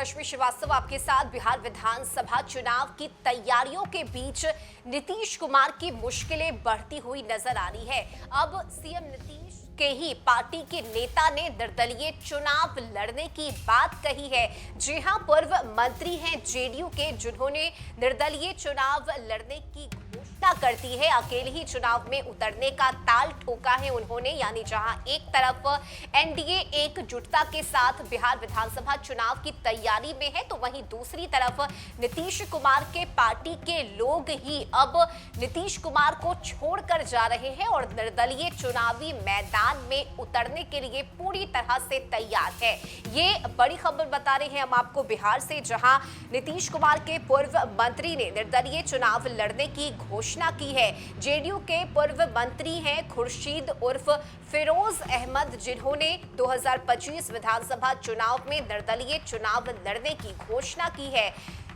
रश्मि श्रीवास्तव आपके साथ। बिहार विधानसभा चुनाव की तैयारियों के बीच नीतीश कुमार की मुश्किलें बढ़ती हुई नजर आ रही है। अब सीएम नीतीश के ही पार्टी के नेता ने निर्दलीय चुनाव लड़ने की बात कही है। जी हां, पूर्व मंत्री हैं जेडीयू के, जिन्होंने निर्दलीय चुनाव लड़ने की घोषणा करती है। अकेले ही चुनाव में उतरने का ताल ठोका है उन्होंने, यानी जहां एक तरफ एनडीए एकजुटता के साथ बिहार विधानसभा चुनाव की तैयारी में है, तो वहीं दूसरी तरफ नीतीश कुमार के पार्टी के लोग ही अब नीतीश कुमार को छोड़कर जा रहे हैं और निर्दलीय चुनावी मैदान में उतरने के लिए पूरी तरह से तैयार है। ये बड़ी खबर बता रहे हैं हम आपको बिहार से, जहां नीतीश कुमार के पूर्व मंत्री ने निर्दलीय चुनाव लड़ने की घोषणा की है। जेडीयू के पूर्व मंत्री हैं खुर्शीद उर्फ फिरोज अहमद, जिन्होंने 2025 विधानसभा चुनाव में निर्दलीय चुनाव लड़ने की घोषणा की है।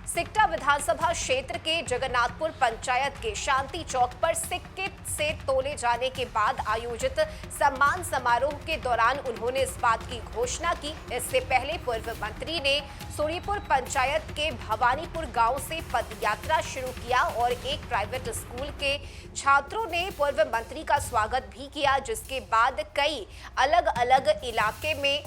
सिकटा विधानसभा क्षेत्र के जगन्नाथपुर पंचायत के शांति चौक पर सिक्के से तोले जाने के बाद आयोजित सम्मान समारोह के दौरान उन्होंने इस बात की घोषणा की। इससे पहले पूर्व मंत्री ने सूरीपुर पंचायत के भवानीपुर गांव से पदयात्रा शुरू किया और एक प्राइवेट स्कूल के छात्रों ने पूर्व मंत्री का स्वागत भी किया, जिसके बाद कई अलग अलग इलाके में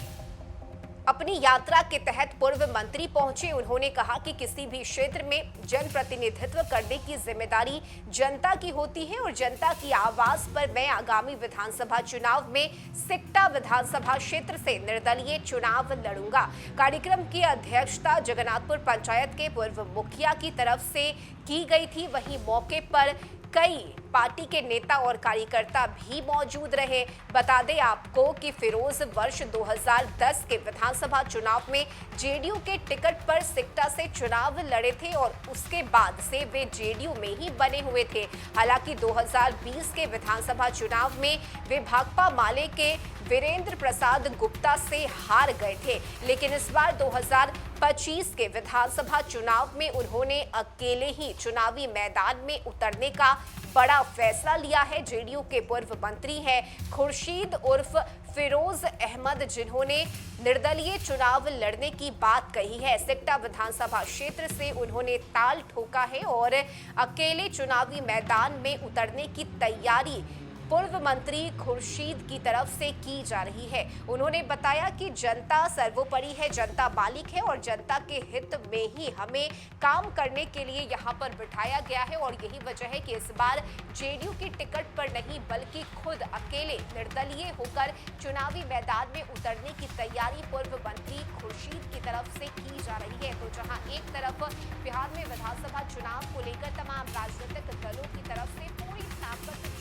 अपनी यात्रा के तहत पूर्व मंत्री पहुंचे। उन्होंने कहा कि किसी भी क्षेत्र में जनप्रतिनिधित्व करने की जिम्मेदारी जनता की होती है और जनता की आवाज पर मैं आगामी विधानसभा चुनाव में सिकटा विधानसभा क्षेत्र से निर्दलीय चुनाव लड़ूंगा। कार्यक्रम की अध्यक्षता जगन्नाथपुर पंचायत के पूर्व मुखिया की तरफ से की गई थी। वहीं मौके पर कई पार्टी के नेता और कार्यकर्ता भी मौजूद रहे। बता दें आपको कि फिरोज वर्ष 2010 के विधानसभा चुनाव में जेडीयू के टिकट पर सिकटा से चुनाव लड़े थे और उसके बाद से वे जेडीयू में ही बने हुए थे। हालांकि 2020 के विधानसभा चुनाव में वे भाकपा माले के वीरेंद्र प्रसाद गुप्ता से हार गए थे, लेकिन इस बार 2025 के विधानसभा चुनाव में उन्होंने अकेले ही चुनावी मैदान में उतरने का बड़ा फैसला लिया है। जेडीयू के पूर्व मंत्री हैं खुर्शीद उर्फ फिरोज अहमद, जिन्होंने निर्दलीय चुनाव लड़ने की बात कही है। सिकटा विधानसभा क्षेत्र से उन्होंने ताल ठोका है और अकेले चुनावी मैदान में उतरने की तैयारी पूर्व मंत्री खुर्शीद की तरफ से की जा रही है। उन्होंने बताया कि जनता सर्वोपरि है, जनता मालिक है और जनता के हित में ही हमें काम करने के लिए यहाँ पर बिठाया गया है और यही वजह है कि इस बार जेडीयू की टिकट पर नहीं बल्कि खुद अकेले निर्दलीय होकर चुनावी मैदान में उतरने की तैयारी पूर्व मंत्री खुर्शीद की तरफ से की जा रही है। तो जहाँ एक तरफ बिहार में विधानसभा चुनाव को लेकर तमाम राजनीतिक दलों की तरफ से पूरी ताकत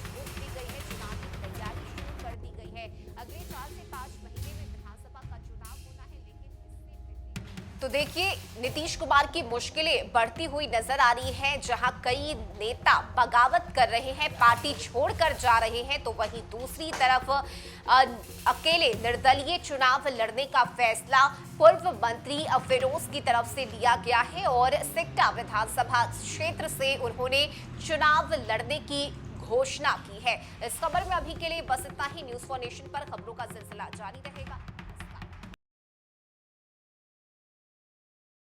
चुनावी तैयारी शुरू कर दी गई है। अगले 4 से 5 महीने में विधानसभा का चुनाव होना है, लेकिन तो देखिए नीतीश कुमार की मुश्किलें बढ़ती हुई नजर आ रही हैं, जहां कई नेता बगावत कर रहे हैं, पार्टी छोड़कर जा रहे हैं, तो वहीं दूसरी तरफ अकेले निर्दलीय चुनाव लड़ने का फैसला पूर्व मंत्री फिरोज की तरफ से लिया गया है और सिकटा विधानसभा क्षेत्र से उन्होंने चुनाव लड़ने की घोषणा की है। इस खबर में अभी के लिए बस इतना ही। न्यूज़4 नेशन पर खबरों का सिलसिला जारी रहेगा।